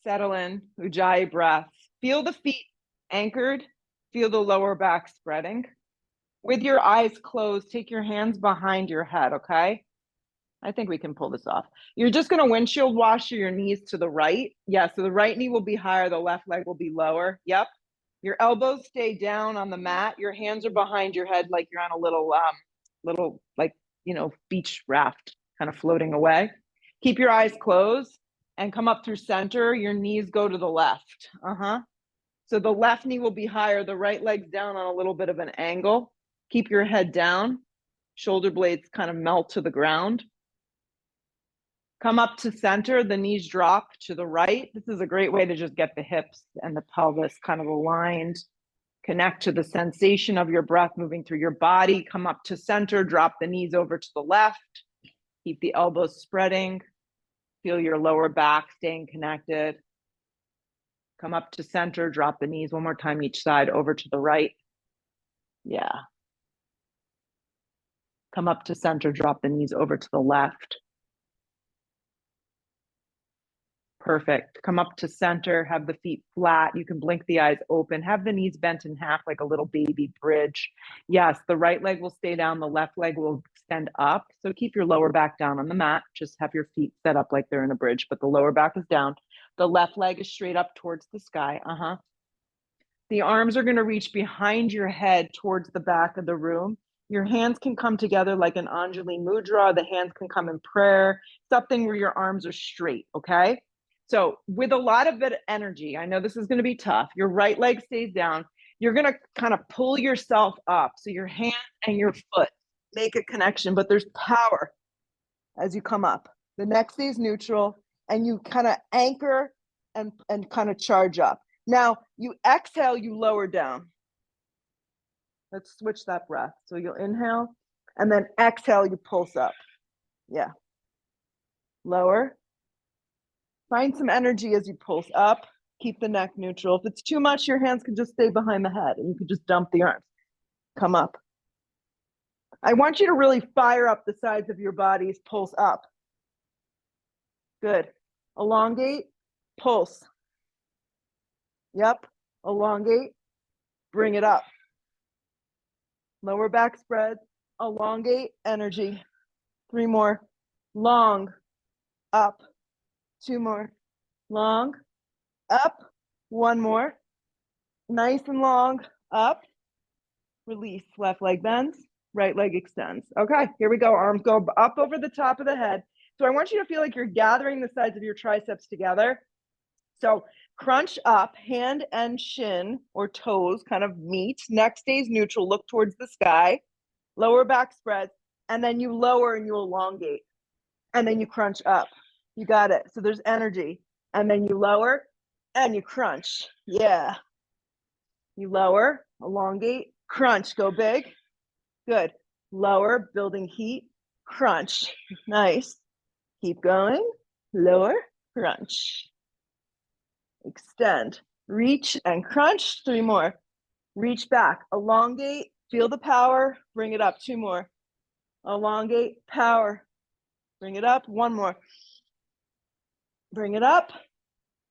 Settle in, Ujjayi breath. Feel the feet anchored. Feel the lower back spreading. With your eyes closed, take your hands behind your head, okay? I think we can pull this off. You're just going to windshield wash your knees to the right. Yeah, so the right knee will be higher, the left leg will be lower. Yep. Your elbows stay down on the mat. Your hands are behind your head like you're on a little like, beach raft kind of floating away. Keep your eyes closed and come up through center. Your knees go to the left. So the left knee will be higher. The right leg's down on a little bit of an angle. Keep your head down. Shoulder blades kind of melt to the ground. Come up to center, the knees drop to the right. This is a great way to just get the hips and the pelvis kind of aligned. Connect to the sensation of your breath moving through your body. Come up to center, drop the knees over to the left. Keep the elbows spreading. Feel your lower back staying connected. Come up to center, drop the knees one more time each side over to the right. Yeah. Come up to center, drop the knees over to the left. Perfect. Come up to center, have the feet flat. You can blink the eyes open, have the knees bent in half like a little baby bridge. Yes, the right leg will stay down, the left leg will extend up. So keep your lower back down on the mat. Just have your feet set up like they're in a bridge, but the lower back is down. The left leg is straight up towards the sky. The arms are going to reach behind your head towards the back of the room. Your hands can come together like an Anjali Mudra. The hands can come in prayer, something where your arms are straight, okay? So with a lot of energy, I know this is going to be tough. Your right leg stays down. You're going to kind of pull yourself up. So your hand and your foot make a connection, but there's power as you come up. The neck stays neutral and you kind of anchor and kind of charge up. Now you exhale, you lower down. Let's switch that breath. So you'll inhale and then exhale, you pulse up. Yeah. Lower. Find some energy as you pulse up. Keep the neck neutral. If it's too much, your hands can just stay behind the head and you can just dump the arms. Come up. I want you to really fire up the sides of your bodies. Pulse up. Good. Elongate. Pulse. Yep. Elongate. Bring it up. Lower back spread. Elongate. Energy. 3 more. Long. Up. 2 more. Long. Up. 1 more. Nice and long. Up. Release. Left leg bends. Right leg extends. Okay, here we go. Arms go up over the top of the head. So I want you to feel like you're gathering the sides of your triceps together. So crunch up, hand and shin or toes kind of meet. Neck stays neutral. Look towards the sky. Lower back spreads. And then you lower and you elongate. And then you crunch up. You got it. So there's energy. And then you lower and you crunch. Yeah. You lower, elongate, crunch, go big. Good. Lower, building heat, crunch. Nice. Keep going. Lower, crunch. Extend, reach and crunch. 3 more. Reach back, elongate, feel the power, bring it up. 2 more. Elongate, power, bring it up. 1 more. Bring it up,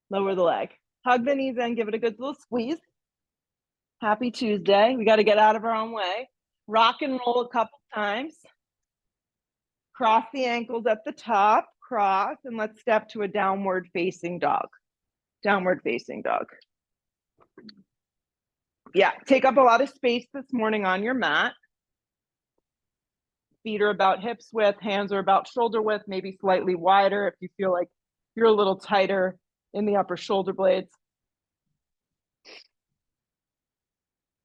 lower the leg. Hug the knees in, give it a good little squeeze. Happy Tuesday. We got to get out of our own way. Rock and roll a couple times. Cross the ankles at the top, cross, and let's step to a downward facing dog. Downward facing dog. Yeah, take up a lot of space this morning on your mat. Feet are about hips width, hands are about shoulder width, maybe slightly wider if you feel like you're a little tighter in the upper shoulder blades.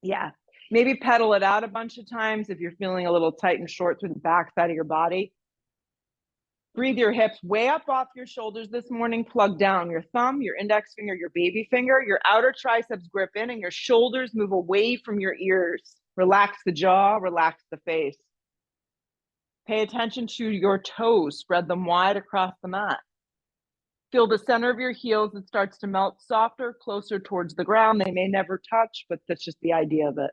Yeah, maybe pedal it out a bunch of times if you're feeling a little tight and short through the back side of your body. Breathe your hips way up off your shoulders this morning. Plug down your thumb, your index finger, your baby finger. Your outer triceps grip in and your shoulders move away from your ears. Relax the jaw, relax the face. Pay attention to your toes. Spread them wide across the mat. Feel the center of your heels. It starts to melt softer, closer towards the ground. They may never touch, but that's just the idea of it.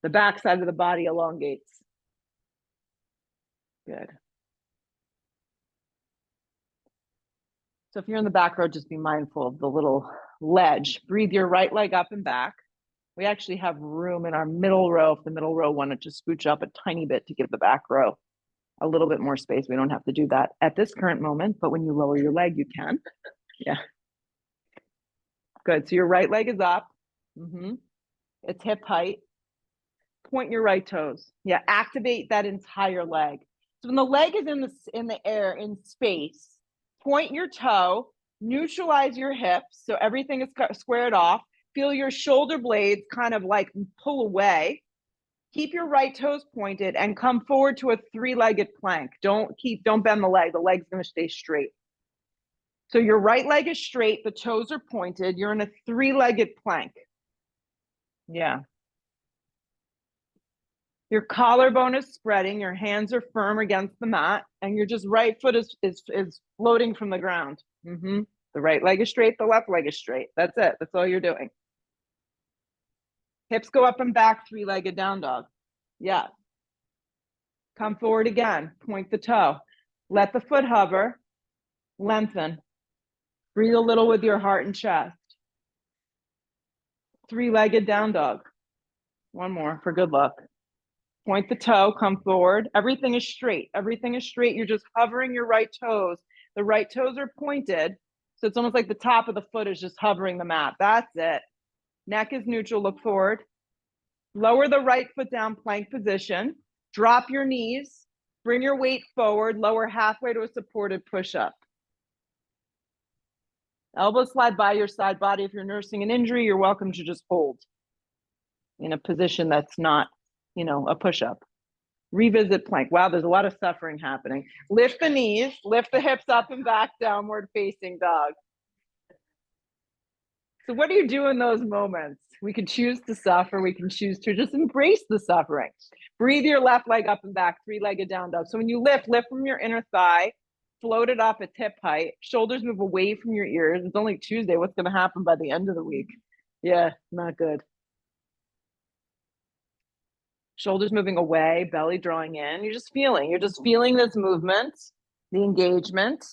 The back side of the body elongates. Good. So if you're in the back row, just be mindful of the little ledge. Breathe your right leg up and back. We actually have room in our middle row if the middle row wanted to scooch up a tiny bit to give the back row a little bit more space. We don't have to do that at this current moment, but when you lower your leg, you can. Yeah. Good. So your right leg is up. It's hip height. Point your right toes. Yeah, activate that entire leg. So when the leg is in the air, in space, point your toe, neutralize your hips so everything is squared off. Feel your shoulder blades kind of like pull away. Keep your right toes pointed and come forward to a three-legged plank. Don't bend the leg. The leg's going to stay straight. So your right leg is straight, the toes are pointed. You're in a three-legged plank. Yeah. Your collarbone is spreading, your hands are firm against the mat, and your just right foot is floating from the ground. The right leg is straight, the left leg is straight. That's it. That's all you're doing. Hips go up and back, three-legged down dog. Yeah. Come forward again, point the toe. Let the foot hover, lengthen. Breathe a little with your heart and chest. Three-legged down dog. One more for good luck. Point the toe, come forward. Everything is straight. Everything is straight. You're just hovering your right toes. The right toes are pointed. So it's almost like the top of the foot is just hovering the mat. That's it. Neck is neutral, look forward. Lower the right foot down, plank position. Drop your knees. Bring your weight forward. Lower halfway to a supported push-up. Elbows slide by your side body. If you're nursing an injury, you're welcome to just hold in a position that's not, a push-up. Revisit plank. Wow, there's a lot of suffering happening. Lift the knees, lift the hips up and back, downward facing dog. So what do you do in those moments? We can choose to suffer. We can choose to just embrace the suffering. Breathe your left leg up and back, three-legged down dog. So when you lift from your inner thigh, float it up at hip height. Shoulders move away from your ears. It's only Tuesday. What's going to happen by the end of the week? Yeah, not good. Shoulders moving away, belly drawing in. You're just feeling this movement, the engagement.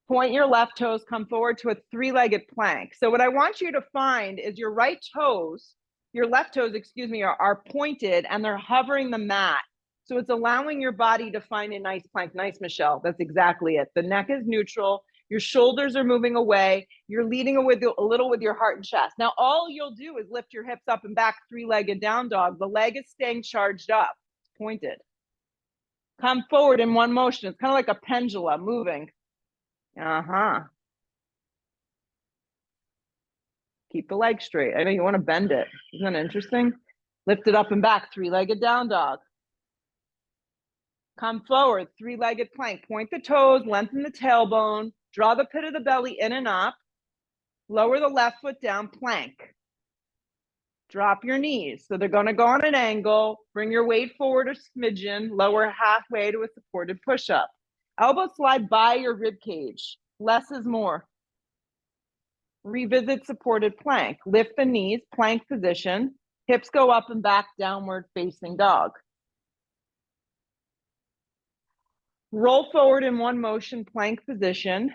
Point your left toes, come forward to a three-legged plank. So what I want you to find is your left toes, are pointed and they're hovering the mat. So it's allowing your body to find a nice plank. Nice, Michelle. That's exactly it. The neck is neutral. Your shoulders are moving away. You're leading a little with your heart and chest. Now, all you'll do is lift your hips up and back, three-legged down dog. The leg is staying charged up, pointed. Come forward in one motion. It's kind of like a pendulum moving. Keep the leg straight. I know you want to bend it. Isn't that interesting? Lift it up and back, three-legged down dog. Come forward, three-legged plank. Point the toes, lengthen the tailbone. Draw the pit of the belly in and up. Lower the left foot down, plank. Drop your knees. So they're going to go on an angle. Bring your weight forward a smidgen. Lower halfway to a supported push-up. Elbows slide by your rib cage. Less is more. Revisit supported plank. Lift the knees, plank position. Hips go up and back, downward facing dog. Roll forward in one motion, plank position.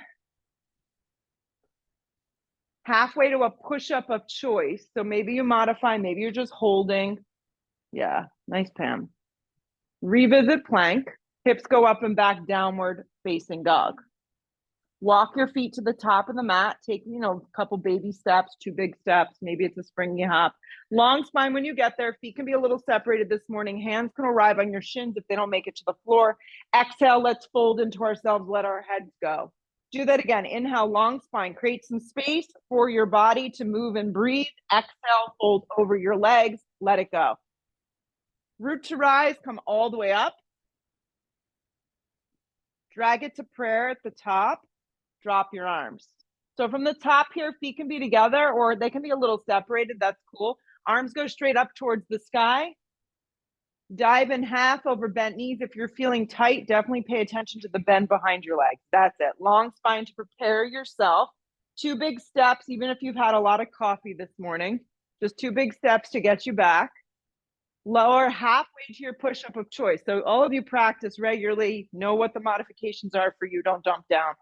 Halfway to a push-up of choice. So maybe you modify, maybe you're just holding. Yeah, nice, Pam. Revisit plank. Hips go up and back, downward facing dog. Walk your feet to the top of the mat. Take, a couple baby steps, 2 big steps. Maybe it's a springy hop. Long spine when you get there. Feet can be a little separated this morning. Hands can arrive on your shins if they don't make it to the floor. Exhale, let's fold into ourselves. Let our heads go. Do that again. Inhale, long spine. Create some space for your body to move and breathe. Exhale, fold over your legs. Let it go. Root to rise. Come all the way up. Drag it to prayer at the top. Drop your arms. So from the top here, feet can be together or they can be a little separated. That's cool. Arms go straight up towards the sky. Dive in half over bent knees. If you're feeling tight, definitely pay attention to the bend behind your legs. That's it. Long spine to prepare yourself. 2 big steps, even if you've had a lot of coffee this morning. Just 2 big steps to get you back. Lower halfway to your push-up of choice. So all of you practice regularly. Know what the modifications are for you. Don't dump down.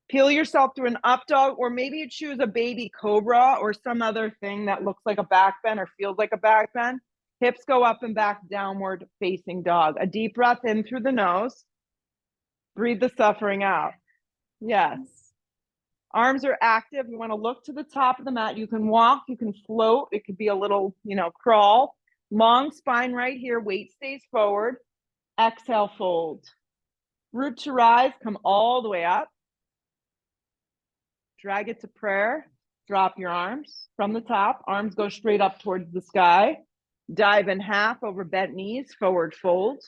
Peel yourself through an up dog, or maybe you choose a baby cobra or some other thing that looks like a back bend or feels like a back bend. Hips go up and back, downward facing dog. A deep breath in through the nose. Breathe the suffering out. Yes. Arms are active. You want to look to the top of the mat. You can walk, you can float. It could be a little, crawl. Long spine right here. Weight stays forward. Exhale, fold. Root to rise, come all the way up. Drag it to prayer. Drop your arms from the top. Arms go straight up towards the sky. Dive in half over bent knees, forward fold.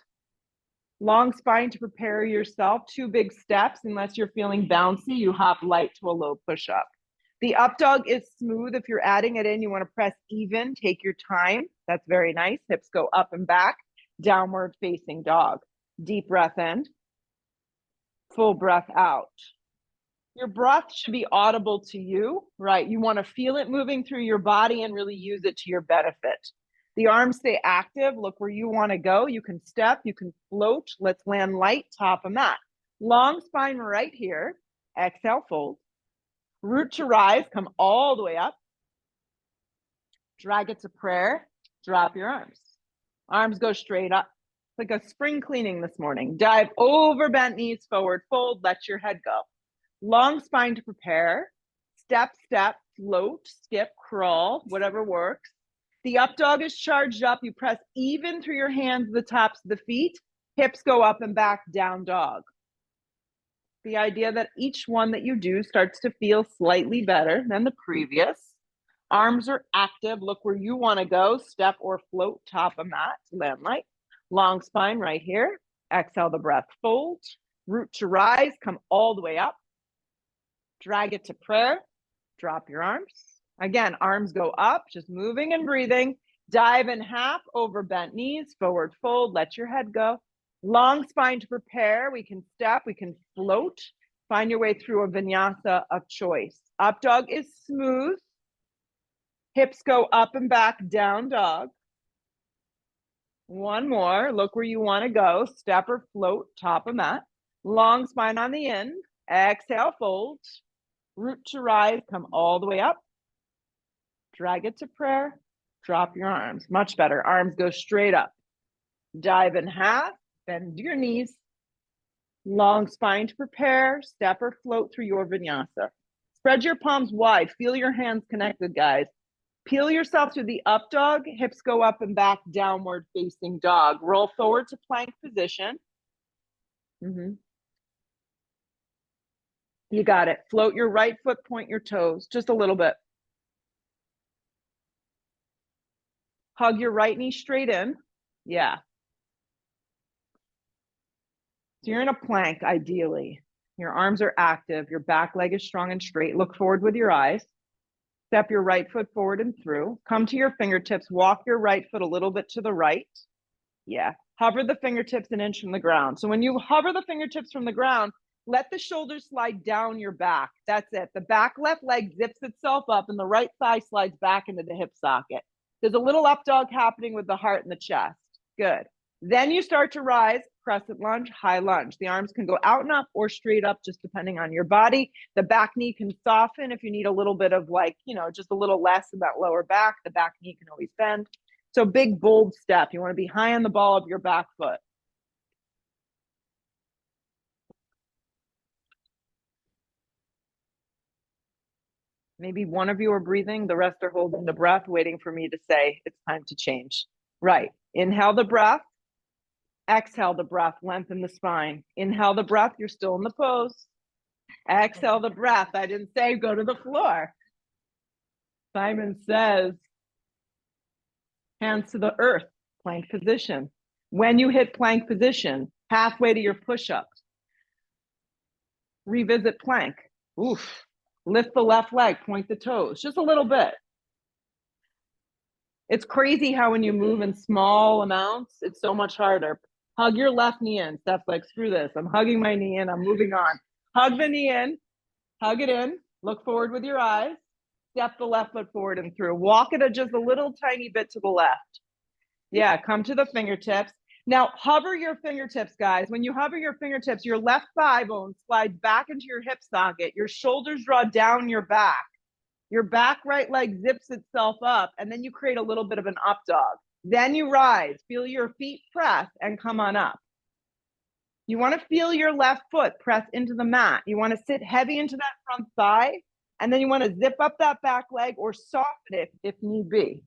Long spine to prepare yourself. 2 big steps. Unless you're feeling bouncy, you hop light to a low push-up. The up dog is smooth. If you're adding it in, you want to press even. Take your time. That's very nice. Hips go up and back. Downward facing dog. Deep breath in. Full breath out. Your breath should be audible to you, right? You want to feel it moving through your body and really use it to your benefit. The arms stay active. Look where you want to go. You can step, you can float. Let's land light, top of mat. Long spine right here. Exhale, fold. Root to rise, come all the way up. Drag it to prayer. Drop your arms. Arms go straight up. It's like a spring cleaning this morning. Dive over bent knees, forward fold. Let your head go. Long spine to prepare. Step, step, float, skip, crawl, whatever works. The up dog is charged up. You press even through your hands, the tops of the feet. Hips go up and back, down dog. The idea that each one that you do starts to feel slightly better than the previous. Arms are active. Look where you want to go. Step or float, top of mat, land light. Long spine right here. Exhale the breath, fold. Root to rise, come all the way up. Drag it to prayer. Drop your arms. Again, arms go up, just moving and breathing. Dive in half over bent knees, forward fold, let your head go. Long spine to prepare. We can step, we can float. Find your way through a vinyasa of choice. Up dog is smooth. Hips go up and back, down dog. One more. Look where you want to go. Step or float, top of mat. Long spine on the end. Exhale, fold. Root to rise, come all the way up. Drag it to prayer. Drop your arms. Much better. Arms go straight up. Dive in half. Bend your knees. Long spine to prepare. Step or float through your vinyasa. Spread your palms wide. Feel your hands connected, guys. Peel yourself through the up dog. Hips go up and back, downward facing dog. Roll forward to plank position. You got it. Float your right foot, point your toes, just a little bit. Hug your right knee straight in. Yeah. So you're in a plank, ideally. Your arms are active. Your back leg is strong and straight. Look forward with your eyes. Step your right foot forward and through. Come to your fingertips. Walk your right foot a little bit to the right. Yeah. Hover the fingertips an inch from the ground. So when you hover the fingertips from the ground, let the shoulders slide down your back. That's it. The back left leg zips itself up and the right thigh slides back into the hip socket. There's a little up dog happening with the heart and the chest. Good. Then you start to rise, crescent lunge, high lunge. The arms can go out and up or straight up, just depending on your body. The back knee can soften if you need a little bit of just a little less in that lower back. The back knee can always bend. So big, bold step. You want to be high on the ball of your back foot. Maybe one of you are breathing, the rest are holding the breath, waiting for me to say it's time to change. Right. Inhale the breath. Exhale the breath, lengthen the spine. Inhale the breath, you're still in the pose. Exhale the breath. I didn't say go to the floor. Simon says, hands to the earth, plank position. When you hit plank position, halfway to your push-ups, revisit plank. Oof. Lift the left leg, point the toes, just a little bit. It's crazy how when you move in small amounts, it's so much harder. Hug your left knee in. Steph's like, screw this. I'm hugging my knee in. I'm moving on. Hug the knee in. Hug it in. Look forward with your eyes. Step the left foot forward and through. Walk it just a little tiny bit to the left. Yeah, come to the fingertips. Now hover your fingertips, guys. When you hover your fingertips, your left thigh bone slides back into your hip socket. Your shoulders draw down your back. Your back right leg zips itself up, and then you create a little bit of an up dog. Then you rise, feel your feet press and come on up. You want to feel your left foot press into the mat. You want to sit heavy into that front thigh, and then you want to zip up that back leg or soften it if need be.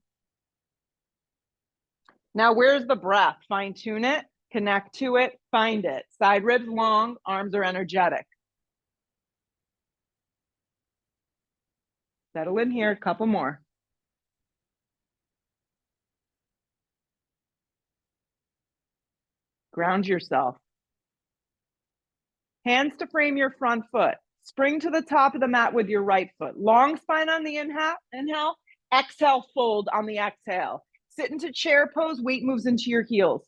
Now, where's the breath? Fine tune it, connect to it, find it. Side ribs long, arms are energetic. Settle in here, a couple more. Ground yourself. Hands to frame your front foot. Spring to the top of the mat with your right foot. Long spine on the inhale. Exhale, fold on the exhale. Sit into chair pose, weight moves into your heels.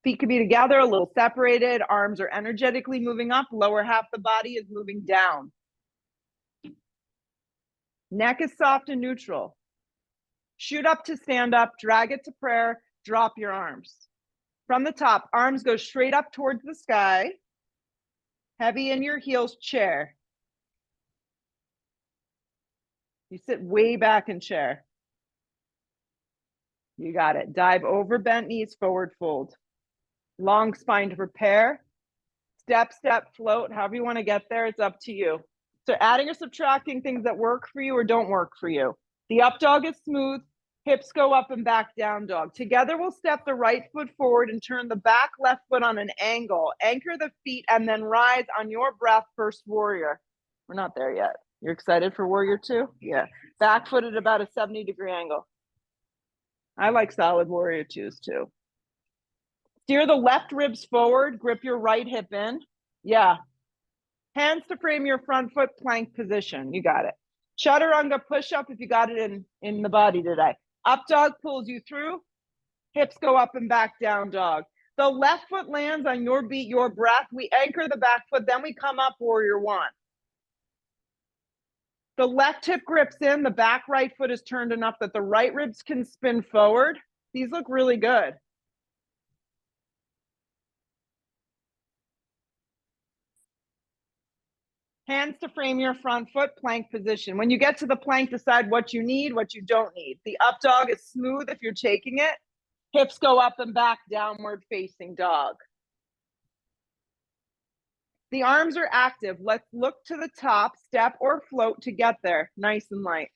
Feet could be together, a little separated. Arms are energetically moving up. Lower half of the body is moving down. Neck is soft and neutral. Shoot up to stand up, drag it to prayer, drop your arms. From the top, arms go straight up towards the sky. Heavy in your heels, chair. You sit way back in chair. You got it. Dive over, bent knees, forward fold. Long spine to prepare. Step, step, float. However you want to get there, it's up to you. So adding or subtracting things that work for you or don't work for you. The up dog is smooth. Hips go up and back, down dog. Together, we'll step the right foot forward and turn the back left foot on an angle. Anchor the feet and then rise on your breath, first warrior. We're not there yet. You're excited for warrior two? Yeah. Back foot at about a 70-degree angle. I like solid warrior twos too. Steer the left ribs forward, grip your right hip in. Yeah. Hands to frame your front foot, plank position. You got it. Chaturanga push-up if you got it in the body today. Up dog pulls you through. Hips go up and back, down dog. The left foot lands on your beat, your breath. We anchor the back foot, then we come up, warrior one. The left hip grips in, the back right foot is turned enough that the right ribs can spin forward. These look really good. Hands to frame your front foot, plank position. When you get to the plank, decide what you need, what you don't need. The up dog is smooth if you're taking it. Hips go up and back, downward facing dog. The arms are active. Let's look to the top, step or float to get there. Nice and light.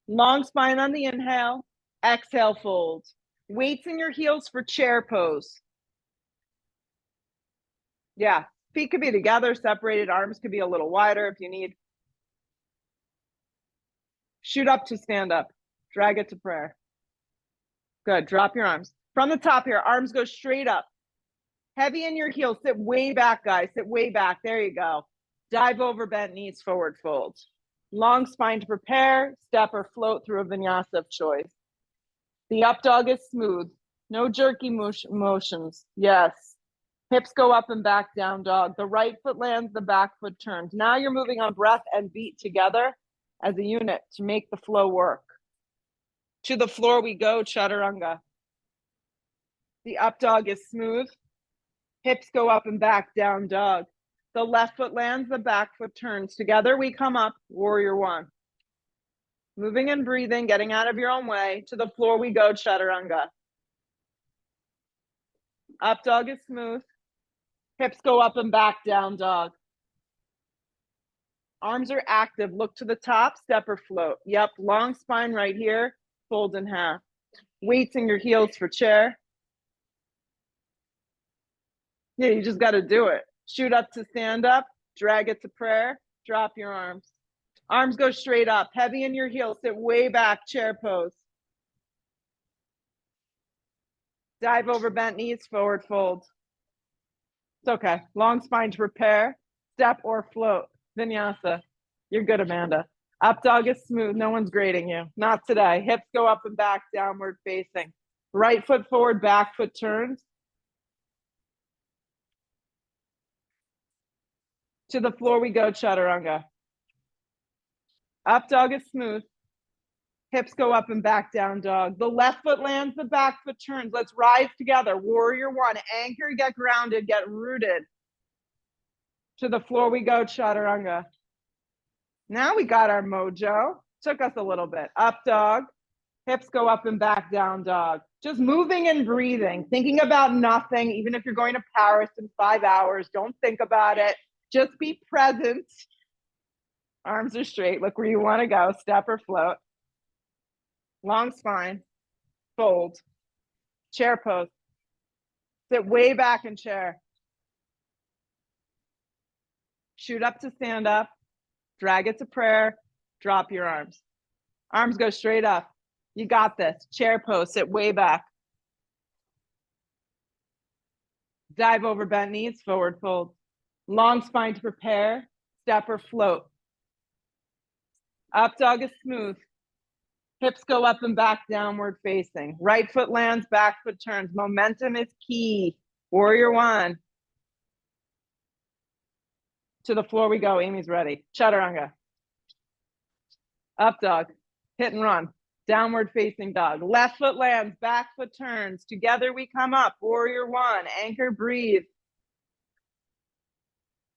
Long spine on the inhale. Exhale, fold. Weights in your heels for chair pose. Yeah, feet could be together, separated. Arms could be a little wider if you need. Shoot up to stand up. Drag it to prayer. Good. Drop your arms. From the top here, arms go straight up. Heavy in your heels. Sit way back, guys. Sit way back. There you go. Dive over, bent knees, forward fold. Long spine to prepare. Step or float through a vinyasa of choice. The up dog is smooth. No jerky motions. Yes. Hips go up and back, down dog. The right foot lands, the back foot turns. Now you're moving on breath and beat together as a unit to make the flow work. To the floor we go, chaturanga. The up dog is smooth. Hips go up and back, down dog. The left foot lands, the back foot turns. Together we come up, warrior one. Moving and breathing, getting out of your own way. To the floor we go, chaturanga. Up dog is smooth. Hips go up and back, down dog. Arms are active. Look to the top, step or float. Yep, long spine right here. Fold in half. Weights in your heels for chair. Yeah, you just got to do it. Shoot up to stand up. Drag it to prayer. Drop your arms. Arms go straight up. Heavy in your heels. Sit way back, chair pose. Dive over, bent knees, forward fold. It's okay. Long spine to prepare. Step or float. Vinyasa. You're good, Amanda. Up dog is smooth. No one's grading you. Not today. Hips go up and back, downward facing. Right foot forward, back foot turns. To the floor we go, chaturanga. Up dog is smooth. Hips go up and back, down dog. The left foot lands, the back foot turns. Let's rise together. Warrior one. Anchor, get grounded, get rooted. To the floor we go, chaturanga. Now we got our mojo. Took us a little bit. Up dog. Hips go up and back, down dog. Just moving and breathing, thinking about nothing. Even if you're going to Paris in 5 hours, don't think about it. Just be present. Arms are straight. Look where you want to go. Step or float. Long spine. Fold. Chair pose. Sit way back in chair. Shoot up to stand up. Drag it to prayer. Drop your arms. Arms go straight up. You got this. Chair pose. Sit way back. Dive over bent knees. Forward fold. Long spine to prepare. Step or float. Up dog is smooth. Hips go up and back, downward facing. Right foot lands, back foot turns. Momentum is key. Warrior one. To the floor we go. Amy's ready. Chaturanga. Up dog. Hit and run. Downward facing dog. Left foot lands, back foot turns. Together we come up. Warrior one. Anchor, breathe.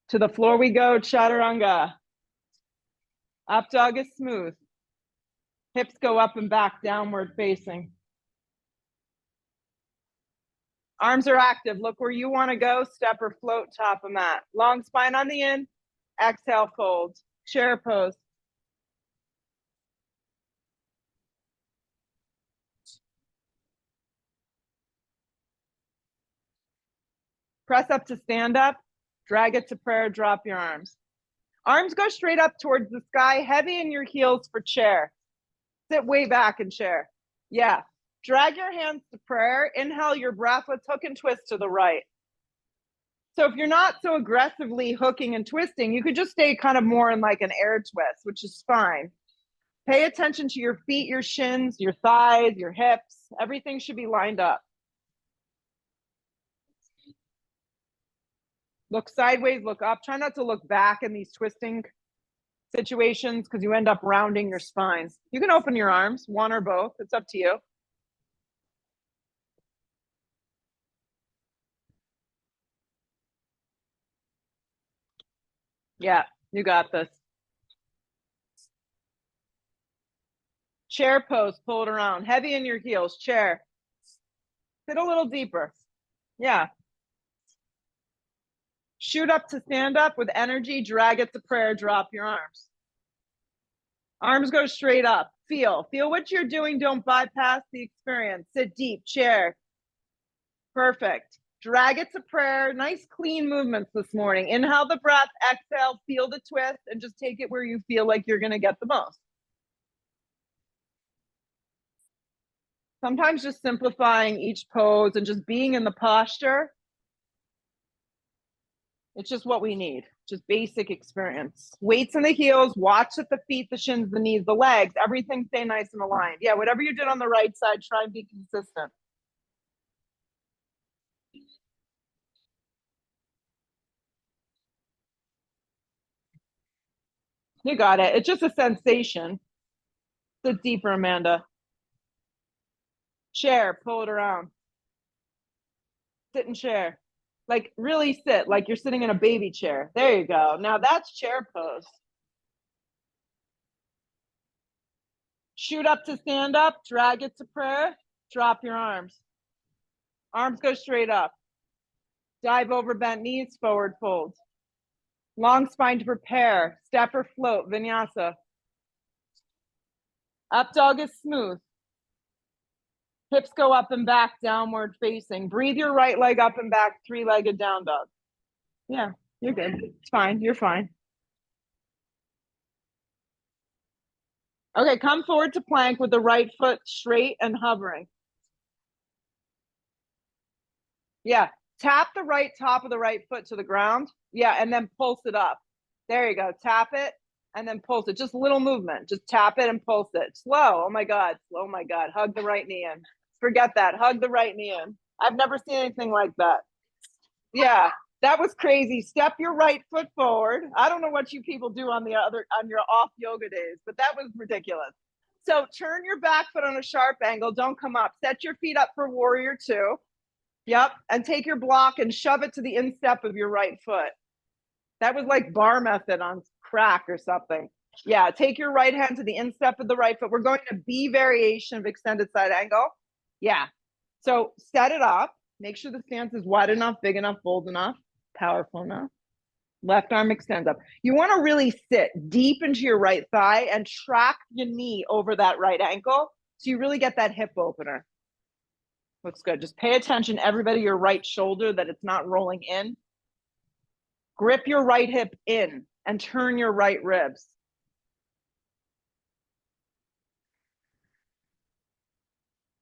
To the floor we go. Chaturanga. Up dog is smooth. Hips go up and back, downward facing. Arms are active. Look where you want to go. Step or float, top of mat. Long spine on the in. Exhale, fold. Chair pose. Press up to stand up. Drag it to prayer. Drop your arms. Arms go straight up towards the sky. Heavy in your heels for chair. Sit way back in chair. Yeah. Drag your hands to prayer. Inhale your breath. Let's hook and twist to the right. So if you're not so aggressively hooking and twisting, you could just stay kind of more in like an air twist, which is fine. Pay attention to your feet, your shins, your thighs, your hips. Everything should be lined up. Look sideways, look up. Try not to look back in these twisting situations because you end up rounding your spine. You can open your arms, one or both. It's up to you. Yeah, you got this. Chair pose, pull it around. Heavy in your heels, chair. Sit a little deeper. Yeah. Shoot up to stand up with energy, drag it to prayer, drop your arms. Arms go straight up. Feel what you're doing. Don't bypass the experience. Sit deep, chair. Perfect. Drag it to prayer. Nice clean movements this morning. Inhale the breath, exhale, feel the twist, and just take it where you feel like you're going to get the most. Sometimes just simplifying each pose and just being in the posture. It's just what we need. Just basic experience. Weights in the heels, watch at the feet, the shins, the knees, the legs, everything stay nice and aligned. Yeah, whatever you did on the right side, try and be consistent. You got it. It's just a sensation. Sit deeper, Amanda. Chair, pull it around. Sit in chair. Like really sit, like you're sitting in a baby chair. There you go. Now that's chair pose. Shoot up to stand up, drag it to prayer, drop your arms. Arms go straight up. Dive over bent knees, forward fold. Long spine to prepare, step or float, vinyasa. Up dog is smooth. Hips go up and back, downward facing. Breathe your right leg up and back, three-legged down dog. Yeah, you're good. It's fine. You're fine. Okay, come forward to plank with the right foot straight and hovering. Yeah, tap the right top of the right foot to the ground. Yeah, and then pulse it up. There you go. Tap it and then pulse it. Just a little movement. Just tap it and pulse it. Slow. Oh my God. Oh my God. Hug the right knee in. Forget that. Hug the right knee in. I've never seen anything like that. Yeah, that was crazy. Step your right foot forward. I don't know what you people do on your off yoga days, but that was ridiculous. So turn your back foot on a sharp angle. Don't come up. Set your feet up for warrior two. Yep. And take your block and shove it to the instep of your right foot. That was like bar method on crack or something. Yeah. Take your right hand to the instep of the right foot. We're going to B variation of extended side angle. Yeah. So set it up. Make sure the stance is wide enough, big enough, bold enough, powerful enough. Left arm extends up. You want to really sit deep into your right thigh and track your knee over that right ankle so you really get that hip opener. Looks good. Just pay attention, everybody, your right shoulder, that it's not rolling in. Grip your right hip in and turn your right ribs.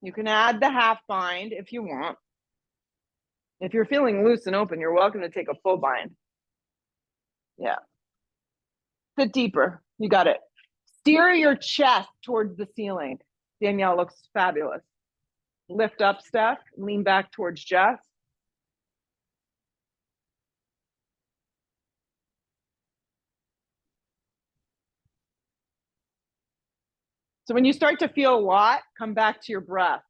You can add the half bind if you want. If you're feeling loose and open, you're welcome to take a full bind. Yeah. Sit deeper. You got it. Steer your chest towards the ceiling. Danielle looks fabulous. Lift up, Steph. Lean back towards Jess. So when you start to feel a lot, come back to your breath.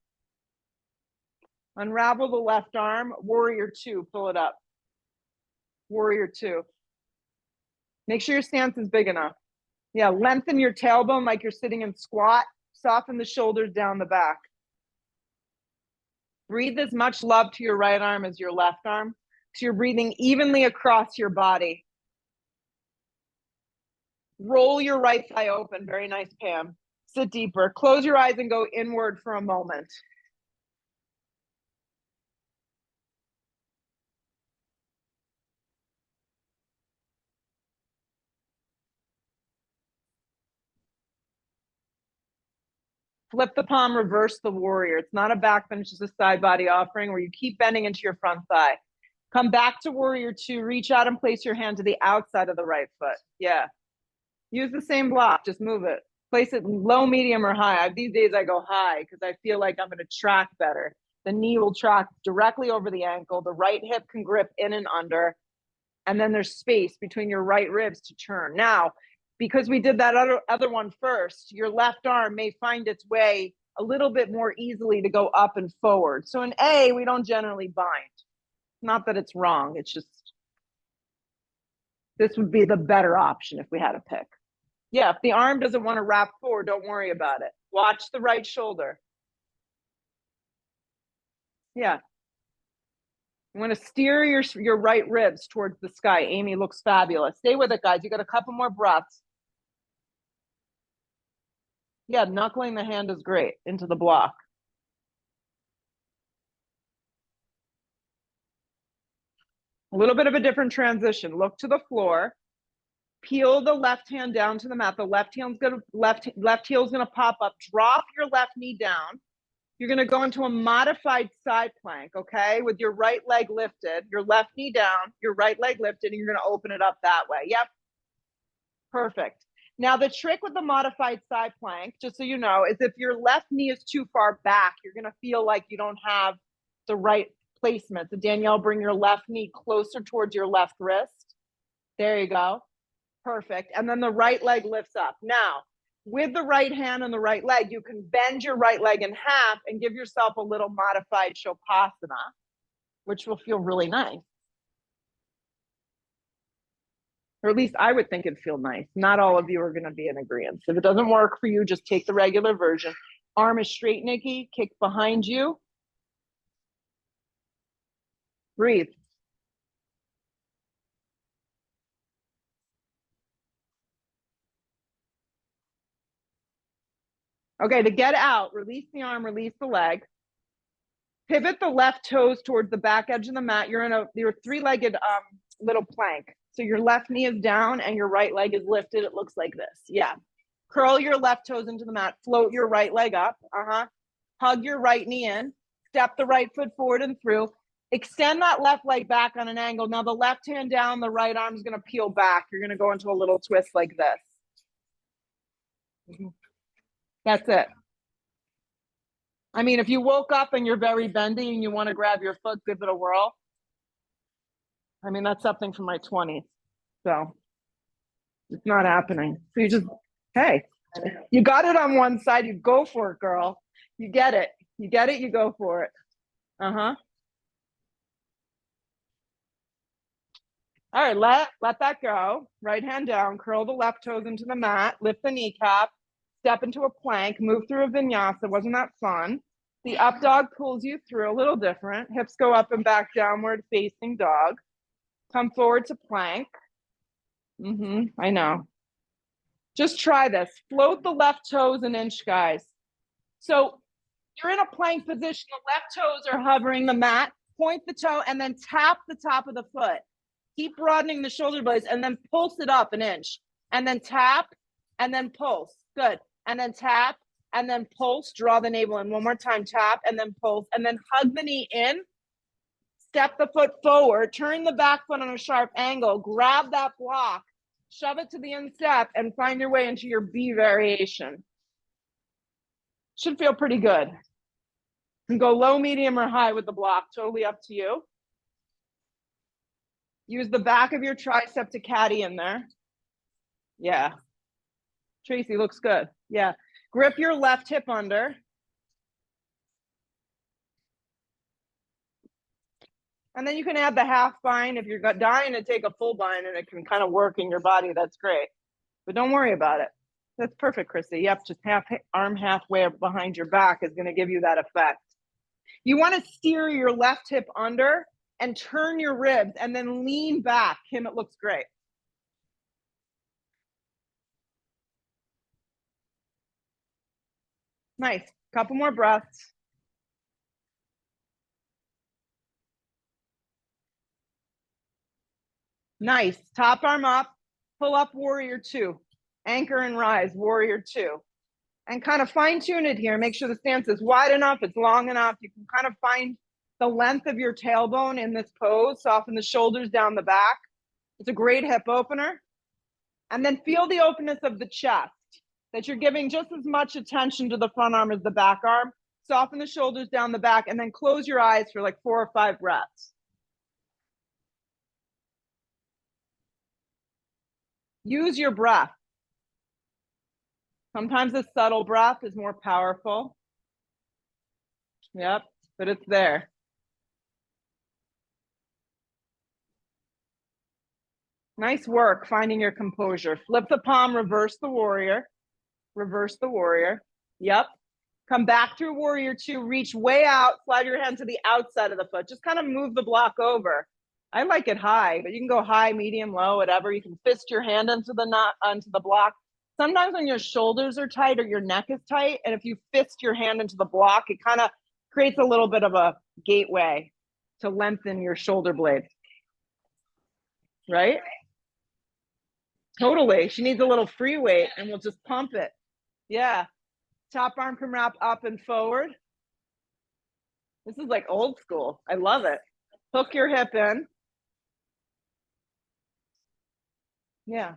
Unravel the left arm. Warrior two. Pull it up. Warrior two. Make sure your stance is big enough. Yeah, lengthen your tailbone like you're sitting in squat. Soften the shoulders down the back. Breathe as much love to your right arm as your left arm. So you're breathing evenly across your body. Roll your right thigh open. Very nice, Pam. Sit deeper. Close your eyes and go inward for a moment. Flip the palm, reverse the warrior. It's not a back bend, it's just a side body offering where you keep bending into your front thigh. Come back to warrior two, reach out and place your hand to the outside of the right foot. Yeah. Use the same block, just move it. Place it low, medium, or high. These days I go high because I feel like I'm going to track better. The knee will track directly over the ankle. The right hip can grip in and under. And then there's space between your right ribs to turn. Now, because we did that other one first, your left arm may find its way a little bit more easily to go up and forward. So in A, we don't generally bind. Not that it's wrong. It's just, this would be the better option if we had to pick. Yeah, if the arm doesn't want to wrap forward, don't worry about it. Watch the right shoulder. Yeah. You want to steer your right ribs towards the sky. Amy looks fabulous. Stay with it, guys. You got a couple more breaths. Yeah, knuckling the hand is great into the block. A little bit of a different transition. Look to the floor. Peel the left hand down to the mat. The left heel is gonna pop up. Drop your left knee down. You're gonna go into a modified side plank, okay? With your right leg lifted, your left knee down, your right leg lifted, and you're gonna open it up that way. Yep. Perfect. Now the trick with the modified side plank, just so you know, is if your left knee is too far back, you're gonna feel like you don't have the right placement. So Danielle, bring your left knee closer towards your left wrist. There you go. Perfect. And then the right leg lifts up. Now, with the right hand and the right leg, you can bend your right leg in half and give yourself a little modified Shavasana, which will feel really nice. Or at least I would think it'd feel nice. Not all of you are going to be in agreement. If it doesn't work for you, just take the regular version. Arm is straight, Nikki. Kick behind you. Breathe. Okay, to get out, release the arm, release the leg. Pivot the left toes towards the back edge of the mat. You're in your three-legged little plank. So your left knee is down and your right leg is lifted. It looks like this. Yeah. Curl your left toes into the mat. Float your right leg up. Hug your right knee in. Step the right foot forward and through. Extend that left leg back on an angle. Now the left hand down, the right arm is going to peel back. You're going to go into a little twist like this. That's it. I mean, if you woke up and you're very bendy and you want to grab your foot, give it a whirl. I mean, that's something from my 20s. So it's not happening. So you just, hey, You got it on one side, you go for it, girl. You get it. You get it, you go for it. Uh-huh. All right, let that go. Right hand down, curl the left toes into the mat, lift the kneecap, step into a plank, move through a vinyasa. Wasn't that fun? The up dog pulls you through, a little different. Hips go up and back, downward facing dog. Come forward to plank. I know. Just try this. Float the left toes an inch, guys. So you're in a plank position. The left toes are hovering the mat. Point the toe and then tap the top of the foot. Keep broadening the shoulder blades and then pulse it up an inch. And then tap and then pulse. Good. And then tap and then pulse. Draw the navel in. One more time. Tap and then pulse. And then hug the knee in. Step the foot forward. Turn the back foot on a sharp angle. Grab that block. Shove it to the instep and find your way into your B variation. Should feel pretty good. You can go low, medium, or high with the block. Totally up to you. Use the back of your tricep to caddy in there. Yeah. Tracy, looks good. Yeah. Grip your left hip under. And then you can add the half bind. If you're dying to take a full bind and it can kind of work in your body, that's great. But don't worry about it. That's perfect, Chrissy. Yep, just arm halfway behind your back is going to give you that effect. You want to steer your left hip under and turn your ribs and then lean back. Kim, it looks great. Nice. Couple more breaths. Nice. Top arm up. Pull up warrior two. Anchor and rise, warrior two. And kind of fine tune it here. Make sure the stance is wide enough, it's long enough. You can kind of find the length of your tailbone in this pose. Soften the shoulders down the back. It's a great hip opener. And then feel the openness of the chest, that you're giving just as much attention to the front arm as the back arm. Soften the shoulders down the back and then close your eyes for like 4 or 5 breaths. Use your breath. Sometimes a subtle breath is more powerful. Yep, but it's there. Nice work finding your composure. Flip the palm, reverse the warrior. Reverse the warrior. Yep. Come back through warrior two, reach way out, slide your hand to the outside of the foot. Just kind of move the block over. I like it high, but you can go high, medium, low, whatever. You can fist your hand onto the block. Sometimes when your shoulders are tight or your neck is tight, and if you fist your hand into the block, it kind of creates a little bit of a gateway to lengthen your shoulder blades. Right? Totally. She needs a little free weight and we'll just pump it. Yeah. Top arm can wrap up and forward. This is like old school. I love it. Hook your hip in. Yeah.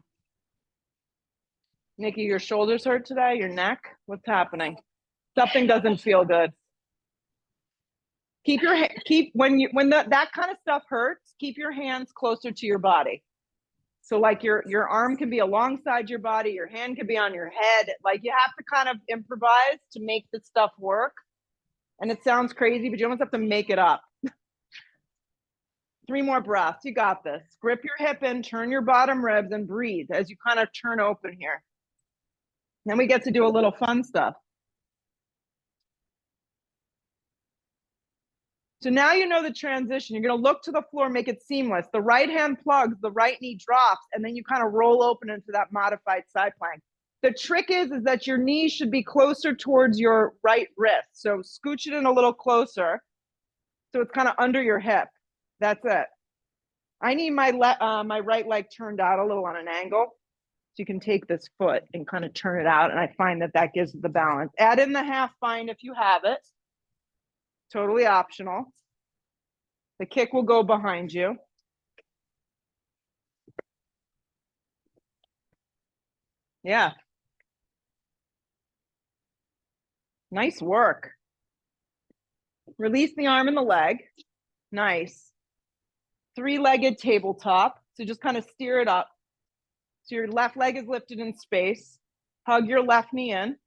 Nikki, your shoulders hurt today? Your neck? What's happening? Something doesn't feel good. When that kind of stuff hurts, keep your hands closer to your body. So like your arm can be alongside your body, your hand can be on your head. Like you have to kind of improvise to make this stuff work. And it sounds crazy, but you almost have to make it up. 3 more breaths. You got this. Grip your hip in, turn your bottom ribs, and breathe as you kind of turn open here. Then we get to do a little fun stuff. So now you know the transition. You're going to look to the floor, make it seamless. The right hand plugs, the right knee drops, and then you kind of roll open into that modified side plank. The trick is that your knee should be closer towards your right wrist. So scooch it in a little closer. So it's kind of under your hip. That's it. I need my right leg turned out a little on an angle. So you can take this foot and kind of turn it out. And I find that gives the balance. Add in the half bind if you have it. Totally optional. The kick will go behind you. Yeah. Nice work. Release the arm and the leg. Nice. 3-legged tabletop. So just kind of steer it up. So your left leg is lifted in space. Hug your left knee in.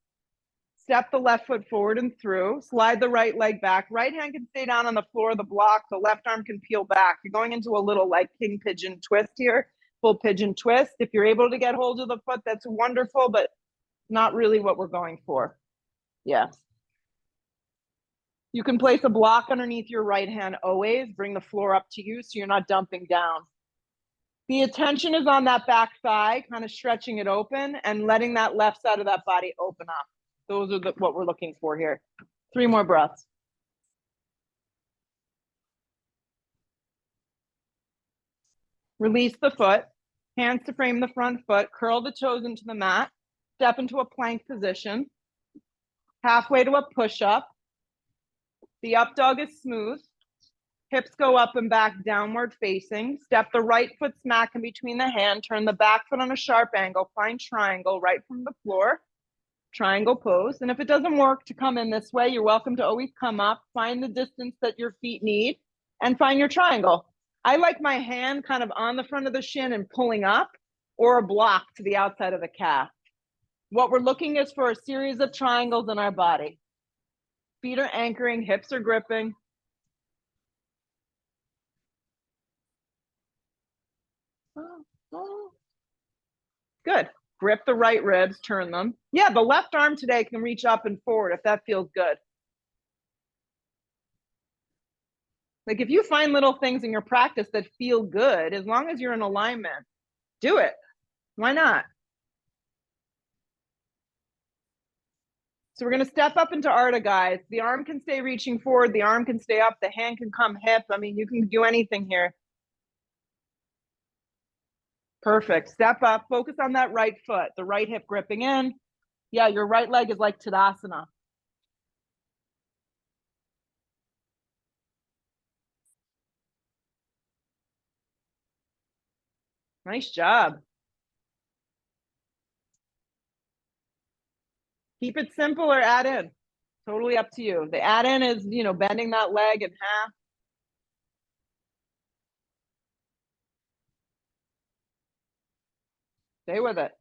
Step the left foot forward and through. Slide the right leg back. Right hand can stay down on the floor of the block. The left arm can peel back. You're going into a little like king pigeon twist here, full pigeon twist. If you're able to get hold of the foot, that's wonderful, but not really what we're going for. Yes. You can place a block underneath your right hand always. Bring the floor up to you so you're not dumping down. The attention is on that back thigh, kind of stretching it open and letting that left side of that body open up. Those are what we're looking for here. 3 more breaths. Release the foot, hands to frame the front foot, curl the toes into the mat, step into a plank position, halfway to a push-up. The up dog is smooth. Hips go up and back, downward facing. Step the right foot smack in between the hand. Turn the back foot on a sharp angle. Find triangle right from the floor. Triangle pose. And if it doesn't work to come in this way, you're welcome to always come up, find the distance that your feet need, and find your triangle. I like my hand kind of on the front of the shin and pulling up, or a block to the outside of the calf. What we're looking is for a series of triangles in our body. Feet are anchoring, hips are gripping. Good. Grip the right ribs, turn them. Yeah, the left arm today can reach up and forward if that feels good. Like if you find little things in your practice that feel good, as long as you're in alignment, do it. Why not? So we're going to step up into Ardha, guys. The arm can stay reaching forward. The arm can stay up. The hand can come hip. I mean, you can do anything here. Perfect. Step up. Focus on that right foot. The right hip gripping in. Yeah, your right leg is like Tadasana. Nice job. Keep it simple or add in. Totally up to you. The add in is, you know, bending that leg in half. Stay with it.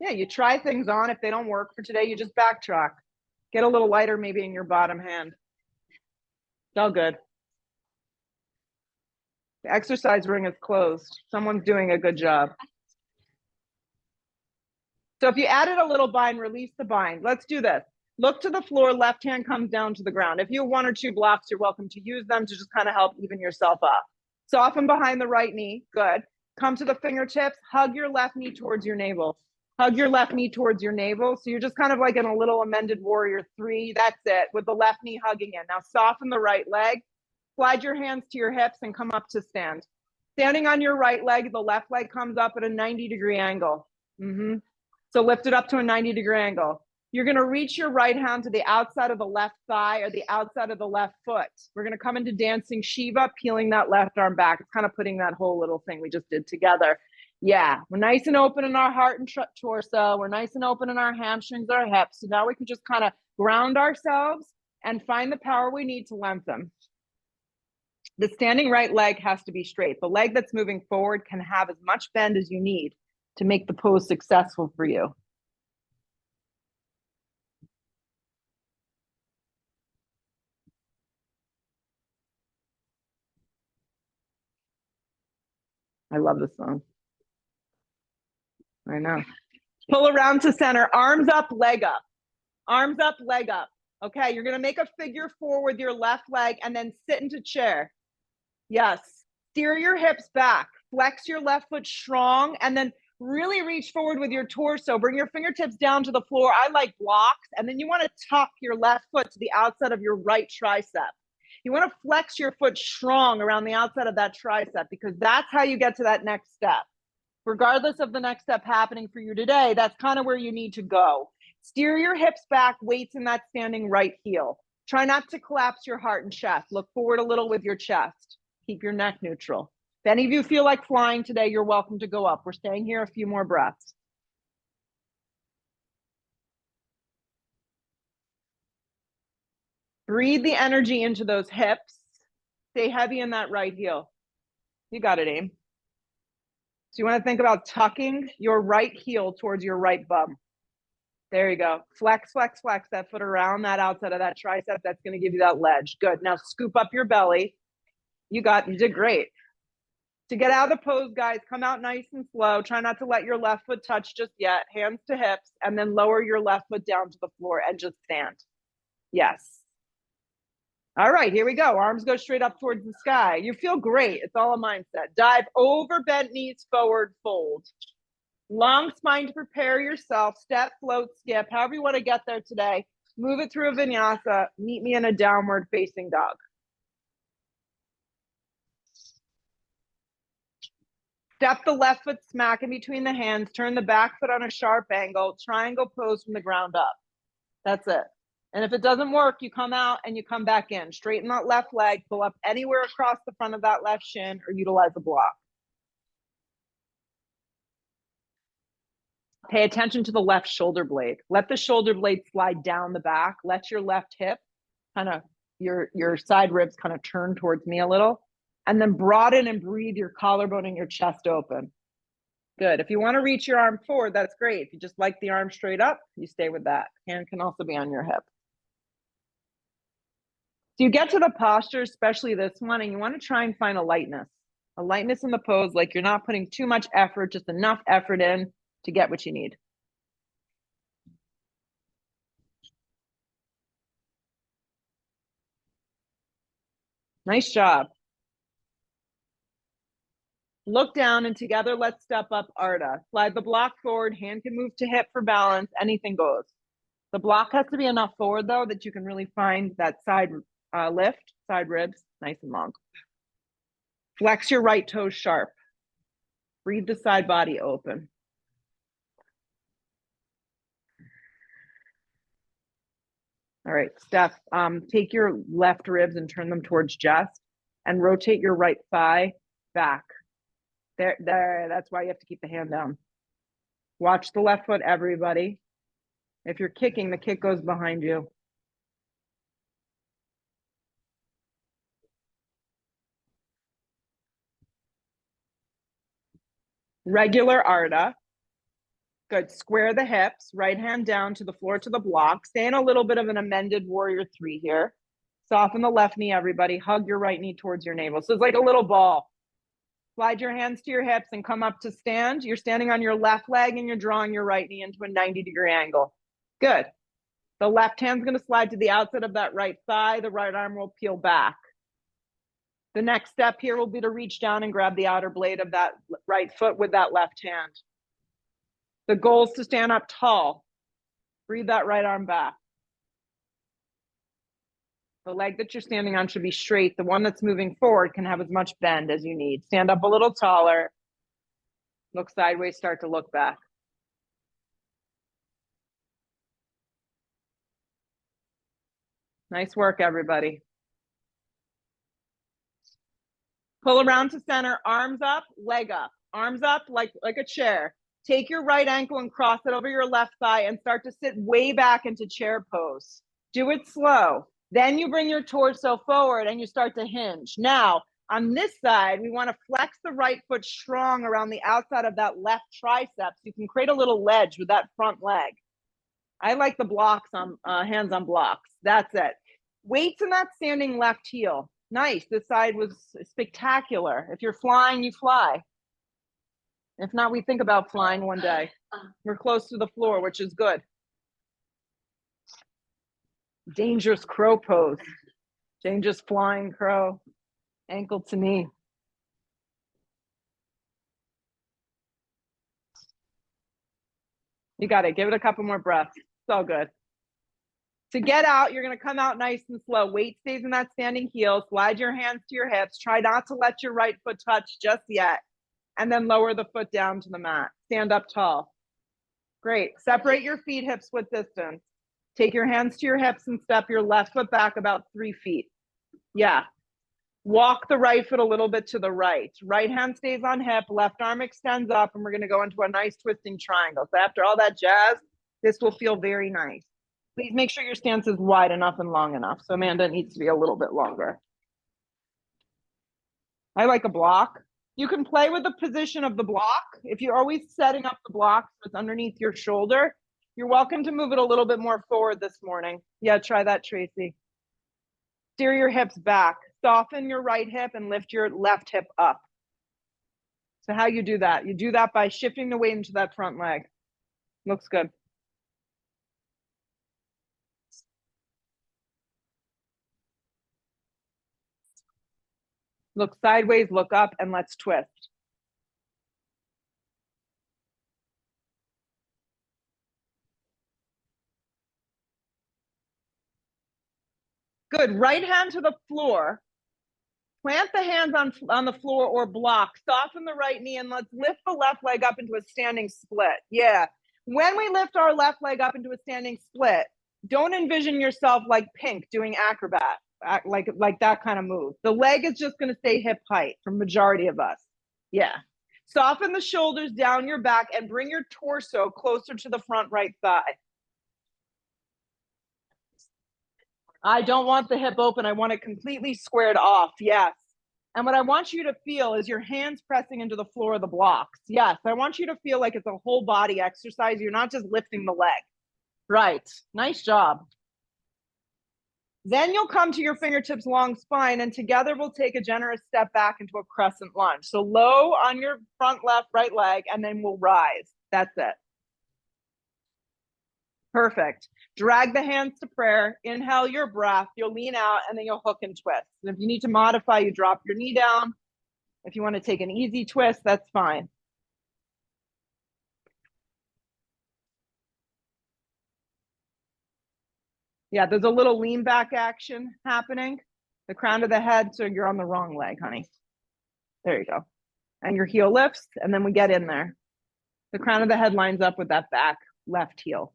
Yeah, you try things on. If they don't work for today, you just backtrack. Get a little lighter maybe in your bottom hand. It's all good. The exercise ring is closed. Someone's doing a good job. So if you added a little bind, release the bind. Let's do this. Look to the floor, left hand comes down to the ground. If you have 1 or 2 blocks, you're welcome to use them to just kind of help even yourself up. Soften behind the right knee, good. Come to the fingertips, hug your left knee towards your navel. Hug your left knee towards your navel. So you're just kind of like in a little amended warrior 3, that's it, with the left knee hugging in. Now soften the right leg, slide your hands to your hips and come up to stand. Standing on your right leg, the left leg comes up at a 90-degree angle. So lift it up to a 90-degree angle. You're going to reach your right hand to the outside of the left thigh or the outside of the left foot. We're going to come into dancing Shiva, peeling that left arm back. It's kind of putting that whole little thing we just did together. Yeah, we're nice and open in our heart and torso. We're nice and open in our hamstrings, our hips. So now we can just kind of ground ourselves and find the power we need to lengthen. The standing right leg has to be straight. The leg that's moving forward can have as much bend as you need to make the pose successful for you. I love this song. I know. Pull around to center, arms up, leg up. Arms up, leg up. Okay, you're gonna make a figure 4 with your left leg and then sit into chair. Yes, steer your hips back, flex your left foot strong, and then really reach forward with your torso. Bring your fingertips down to the floor. I like blocks. And then you want to tuck your left foot to the outside of your right tricep. You want to flex your foot strong around the outside of that tricep because that's how you get to that next step. Regardless of the next step happening for you today, that's kind of where you need to go. Steer your hips back, weights in that standing right heel. Try not to collapse your heart and chest. Look forward a little with your chest. Keep your neck neutral. If any of you feel like flying today, you're welcome to go up. We're staying here a few more breaths. Breathe the energy into those hips. Stay heavy in that right heel. You got it, Aim. So you want to think about tucking your right heel towards your right bum. There you go. Flex, flex, flex that foot around that outside of that tricep. That's going to give you that ledge. Good. Now scoop up your belly. You did great. To get out of the pose, guys, come out nice and slow. Try not to let your left foot touch just yet. Hands to hips, and then lower your left foot down to the floor and just stand. Yes. All right, here we go. Arms go straight up towards the sky. You feel great. It's all a mindset. Dive over, bent knees, forward, fold. Long spine to prepare yourself. Step, float, skip, however you want to get there today. Move it through a vinyasa. Meet me in a downward facing dog. Step the left foot smack in between the hands. Turn the back foot on a sharp angle. Triangle pose from the ground up. That's it. And if it doesn't work, you come out and you come back in. Straighten that left leg. Pull up anywhere across the front of that left shin or utilize a block. Pay attention to the left shoulder blade. Let the shoulder blade slide down the back. Let your left hip kind of, your side ribs kind of turn towards me a little. And then broaden and breathe your collarbone and your chest open. Good. If you want to reach your arm forward, that's great. If you just like the arm straight up, you stay with that. Hand can also be on your hip. So you get to the posture, especially this one, and you want to try and find a lightness in the pose, like you're not putting too much effort, just enough effort in to get what you need. Nice job. Look down and together, let's step up Ardha. Slide the block forward, hand can move to hip for balance, anything goes. The block has to be enough forward though that you can really find that side lift, side ribs, nice and long. Flex your right toes sharp. Breathe the side body open. All right, Steph, take your left ribs and turn them towards chest and rotate your right thigh back. There, that's why you have to keep the hand down. Watch the left foot, everybody. If you're kicking, the kick goes behind you. Regular Ardha. Good. Square the hips, right hand down to the floor to the block. Stay in a little bit of an amended warrior 3 here. Soften the left knee, everybody. Hug your right knee towards your navel. So it's like a little ball. Slide your hands to your hips and come up to stand. You're standing on your left leg and you're drawing your right knee into a 90-degree angle. Good. The left hand's going to slide to the outside of that right thigh. The right arm will peel back. The next step here will be to reach down and grab the outer blade of that right foot with that left hand. The goal is to stand up tall. Breathe that right arm back. The leg that you're standing on should be straight. The one that's moving forward can have as much bend as you need. Stand up a little taller. Look sideways, start to look back. Nice work, everybody. Pull around to center, arms up, leg up. Arms up like a chair. Take your right ankle and cross it over your left thigh and start to sit way back into chair pose. Do it slow. Then you bring your torso forward and you start to hinge. Now, on this side, we want to flex the right foot strong around the outside of that left tricep. You can create a little ledge with that front leg. I like the blocks on hands on blocks. That's it. Weights in that standing left heel. Nice. This side was spectacular. If you're flying, you fly. If not, we think about flying one day. We're close to the floor, which is good. Dangerous crow pose. Dangerous flying crow. Ankle to knee. You got it. Give it a couple more breaths. It's all good. To get out, you're going to come out nice and slow. Weight stays in that standing heel. Slide your hands to your hips. Try not to let your right foot touch just yet. And then lower the foot down to the mat. Stand up tall. Great. Separate your feet hips width distance. Take your hands to your hips and step your left foot back about 3 feet. Yeah. Walk the right foot a little bit to the right. Right hand stays on hip. Left arm extends up. And we're going to go into a nice twisting triangle. So after all that jazz, this will feel very nice. Please make sure your stance is wide enough and long enough. So Amanda needs to be a little bit longer. I like a block. You can play with the position of the block. If you're always setting up the block so it's underneath your shoulder, You're welcome to move it a little bit more forward this morning. Yeah, try that, Tracy. Steer your hips back. Soften your right hip and lift your left hip up. So how you do that? You do that by shifting the weight into that front leg. Looks good. Look sideways, look up, and let's twist. Good. Right hand to the floor. Plant the hands on the floor or block. Soften the right knee and let's lift the left leg up into a standing split. Yeah. When we lift our left leg up into a standing split, don't envision yourself like Pink doing acrobat, like that kind of move. The leg is just going to stay hip height for majority of us. Yeah. Soften the shoulders down your back and bring your torso closer to the front right thigh. I don't want the hip open. I want it completely squared off. Yes. And what I want you to feel is your hands pressing into the floor of the blocks. Yes. I want you to feel like it's a whole body exercise. You're not just lifting the leg. Right. Nice job. Then you'll come to your fingertips, long spine, and together we'll take a generous step back into a crescent lunge. So low on your front left, right leg, and then we'll rise. That's it. Perfect. Drag the hands to prayer. Inhale your breath. You'll lean out and then you'll hook and twist. And if you need to modify, you drop your knee down. If you want to take an easy twist, that's fine. Yeah, there's a little lean back action happening. The crown of the head, so you're on the wrong leg, honey. There you go. And your heel lifts, and then we get in there. The crown of the head lines up with that back left heel.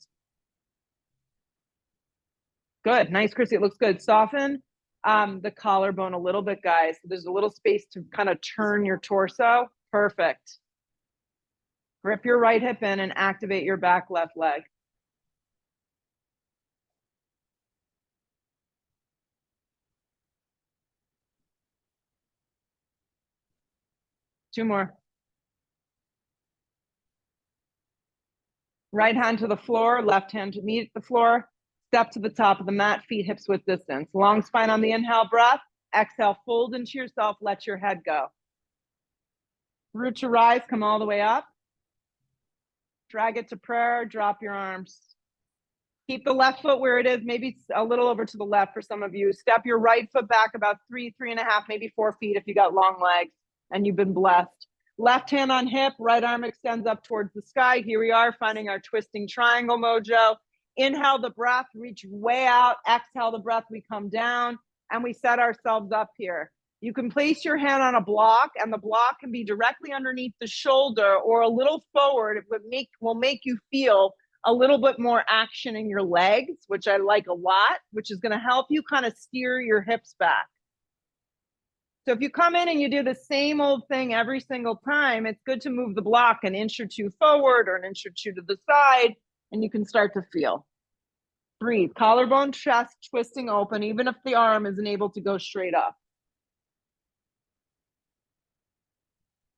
Good. Nice, Chrissy. It looks good. Soften the collarbone a little bit, guys. So there's a little space to kind of turn your torso. Perfect. Grip your right hip in and activate your back left leg. Two more. Right hand to the floor, left hand to meet the floor. Step to the top of the mat, feet hips width distance. Long spine on the inhale breath. Exhale, fold into yourself, let your head go. Root to rise, come all the way up. Drag it to prayer, drop your arms. Keep the left foot where it is, maybe a little over to the left for some of you. Step your right foot back about 3.5, maybe 4 feet if you got long legs and you've been blessed. Left hand on hip, right arm extends up towards the sky. Here we are, finding our twisting triangle mojo. Inhale the breath, reach way out. Exhale the breath, we come down and we set ourselves up here. You can place your hand on a block and the block can be directly underneath the shoulder or a little forward. It will make you feel a little bit more action in your legs, which I like a lot, which is going to help you kind of steer your hips back. So if you come in and you do the same old thing every single time, it's good to move the block an inch or two forward or an inch or two to the side, and you can start to feel. Breathe. Collarbone, chest twisting open, even if the arm isn't able to go straight up.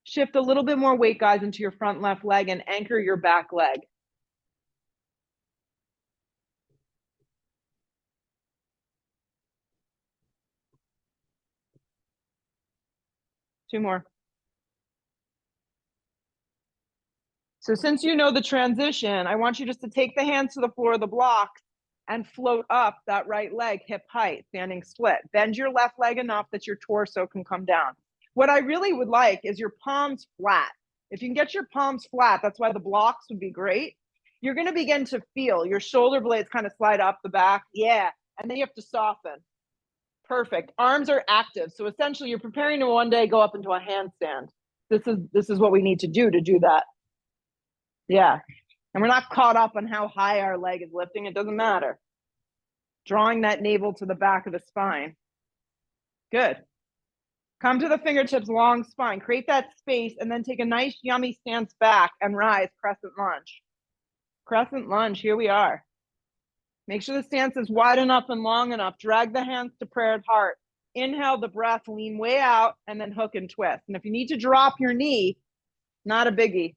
Shift a little bit more weight, guys, into your front left leg and anchor your back leg. Two more. So since you know the transition, I want you just to take the hands to the floor of the block and float up that right leg, hip height, standing split. Bend your left leg enough that your torso can come down. What I really would like is your palms flat. If you can get your palms flat, that's why the blocks would be great. You're going to begin to feel your shoulder blades kind of slide up the back. Yeah. And then you have to soften. Perfect. Arms are active. So essentially you're preparing to one day go up into a handstand. This is what we need to do that. Yeah. And we're not caught up on how high our leg is lifting. It doesn't matter. Drawing that navel to the back of the spine. Good. Come to the fingertips, long spine. Create that space and then take a nice yummy stance back and rise, crescent lunge. Crescent lunge, here we are. Make sure the stance is wide enough and long enough. Drag the hands to prayer at heart. Inhale the breath, lean way out, and then hook and twist. And if you need to drop your knee, not a biggie.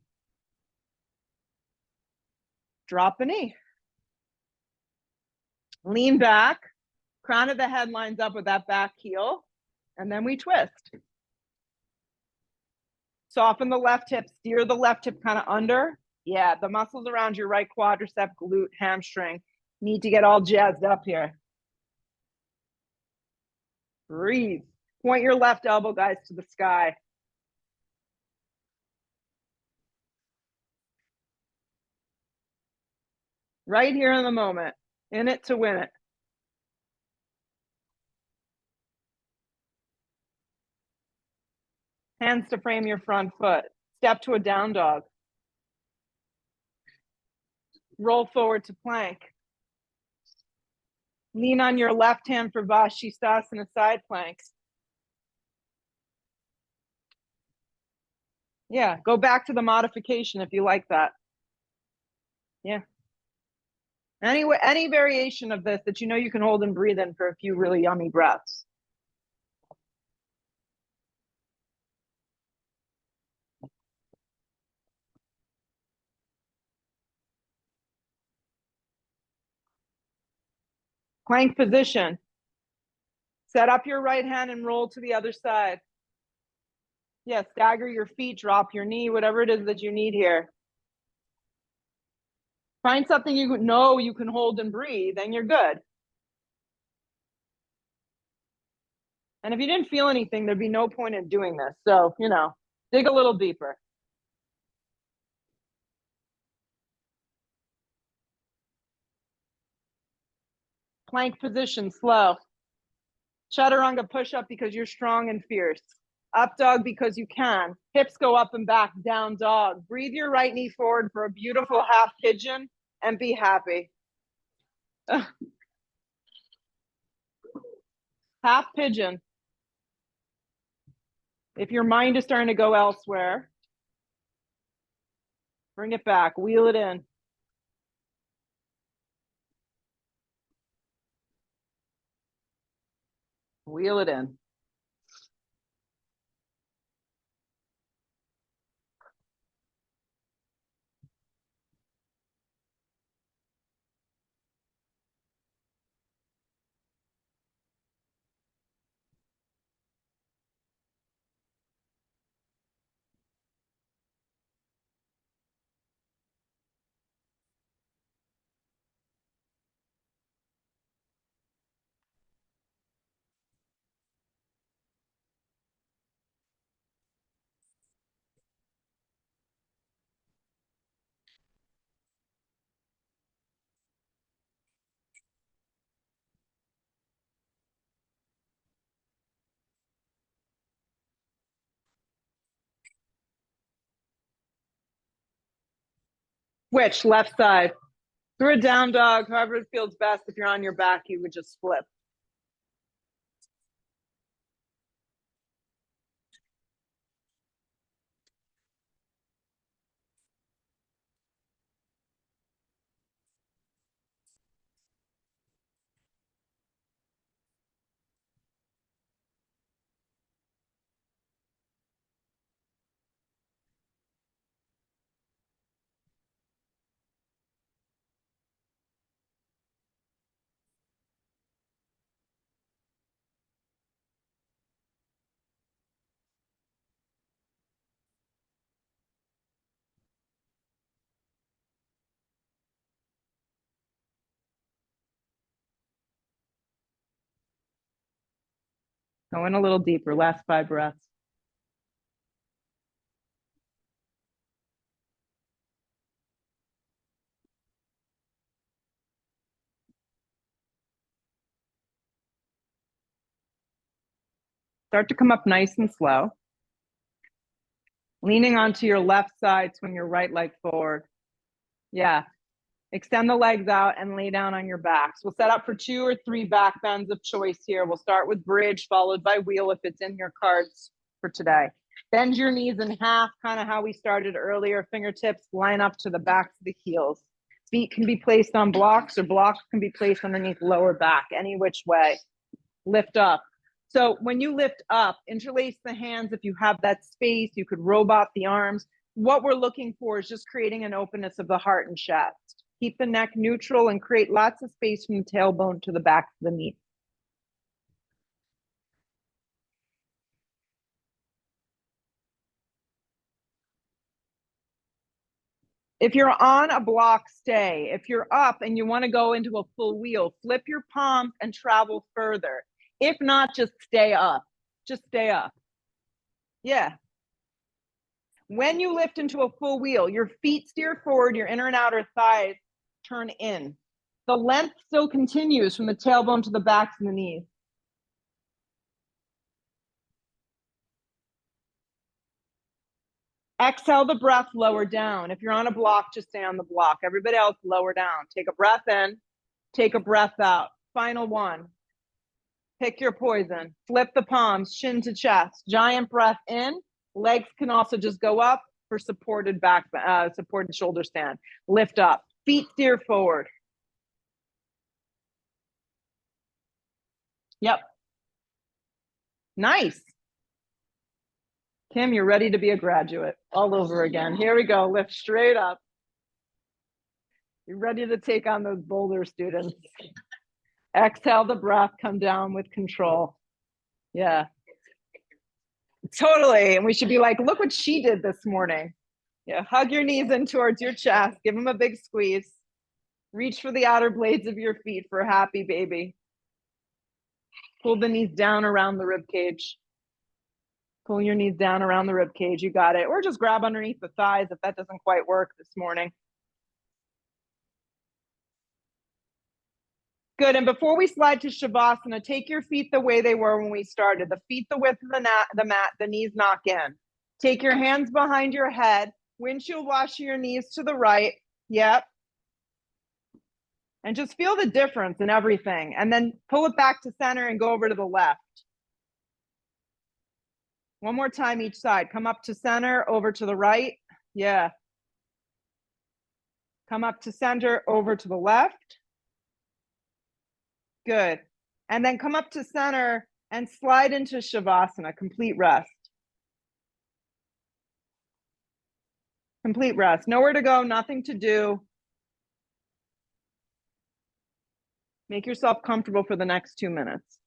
Drop a knee. Lean back. Crown of the head lines up with that back heel. And then we twist. Soften the left hip. Steer the left hip kind of under. Yeah, the muscles around your right quadricep, glute, hamstring need to get all jazzed up here. Breathe. Point your left elbow, guys, to the sky. Right here in the moment. In it to win it. Hands to frame your front foot. Step to a down dog. Roll forward to plank. Lean on your left hand for Vashisthasana side planks. Yeah, go back to the modification if you like that. Yeah. Any variation of this that you know you can hold and breathe in for a few really yummy breaths. Plank position. Set up your right hand and roll to the other side. Yeah, stagger your feet, drop your knee, whatever it is that you need here. Find something you know you can hold and breathe, and you're good. And if you didn't feel anything, there'd be no point in doing this. So, you know, dig a little deeper. Plank position, slow. Chaturanga push-up because you're strong and fierce. Up dog because you can. Hips go up and back, down dog. Breathe your right knee forward for a beautiful half pigeon and be happy. Half pigeon. If your mind is starting to go elsewhere, bring it back, wheel it in. Wheel it in. Switch, left side. Through a down dog, however it feels best. If you're on your back, you would just flip. Go in a little deeper, last 5 breaths. Start to come up nice and slow. Leaning onto your left side, swing your right leg forward. Yeah. Extend the legs out and lay down on your backs. We'll set up for 2 or 3 back bends of choice here. We'll start with bridge, followed by wheel if it's in your cards for today. Bend your knees in half, kind of how we started earlier. Fingertips line up to the backs of the heels. Feet can be placed on blocks, or blocks can be placed underneath lower back, any which way. Lift up. So when you lift up, interlace the hands. If you have that space, you could robot the arms. What we're looking for is just creating an openness of the heart and chest. Keep the neck neutral and create lots of space from the tailbone to the back of the knee. If you're on a block, stay. If you're up and you want to go into a full wheel, flip your palms and travel further. If not, just stay up. Just stay up. Yeah. When you lift into a full wheel, your feet steer forward, your inner and outer thighs turn in. The length still continues from the tailbone to the backs of the knees. Exhale the breath, lower down. If you're on a block, just stay on the block. Everybody else, lower down. Take a breath in, take a breath out. Final one. Pick your poison. Flip the palms, shin to chest. Giant breath in. Legs can also just go up for supported back, supported shoulder stand. Lift up. Feet steer forward. Yep. Nice. Kim, you're ready to be a graduate all over again. Here we go. Lift straight up. You're ready to take on those boulder students. Exhale the breath, come down with control. Yeah. Totally. And we should be like, look what she did this morning. Yeah. Hug your knees in towards your chest. Give them a big squeeze. Reach for the outer blades of your feet for a happy baby. Pull the knees down around the rib cage. Pull your knees down around the rib cage. You got it. Or just grab underneath the thighs if that doesn't quite work this morning. Good. And before we slide to Shavasana, take your feet the way they were when we started. The feet the width of the mat, the knees knock in. Take your hands behind your head. Windshield washer your knees to the right. Yep. And just feel the difference in everything. And then pull it back to center and go over to the left. One more time each side. Come up to center, over to the right. Yeah. Come up to center, over to the left. Good. And then come up to center and slide into Shavasana, complete rest. Complete rest. Nowhere to go, nothing to do. Make yourself comfortable for the next 2 minutes.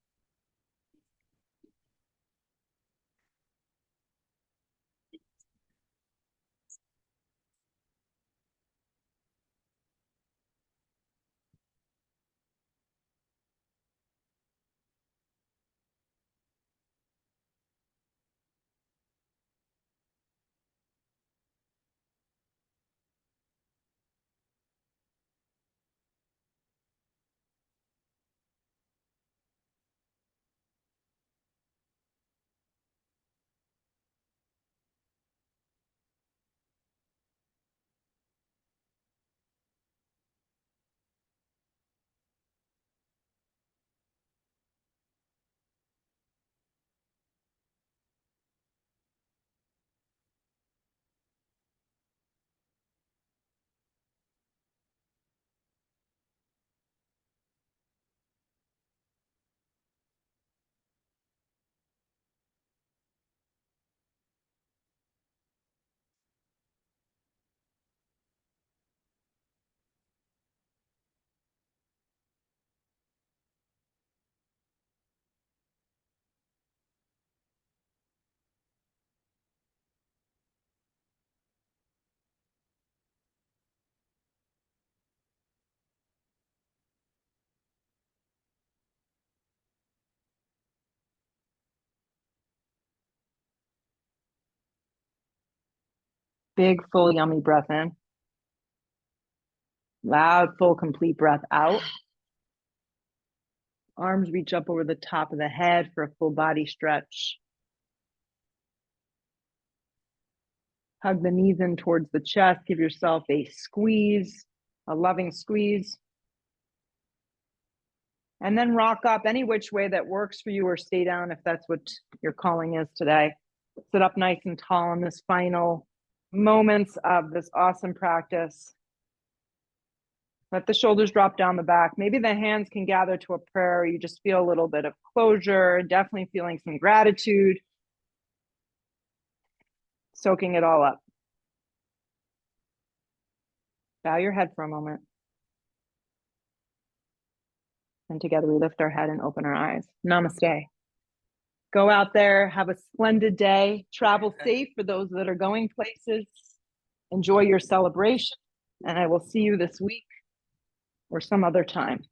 Big, full, yummy breath in. Loud, full, complete breath out. Arms reach up over the top of the head for a full body stretch. Hug the knees in towards the chest. Give yourself a squeeze, a loving squeeze. And then rock up any which way that works for you, or stay down if that's what your calling is today. Sit up nice and tall in this final moments of this awesome practice. Let the shoulders drop down the back. Maybe the hands can gather to a prayer. You just feel a little bit of closure, definitely feeling some gratitude. Soaking it all up. Bow your head for a moment. And together we lift our head and open our eyes. Namaste. Go out there, have a splendid day, travel safe for those that are going places, enjoy your celebration, and I will see you this week or some other time.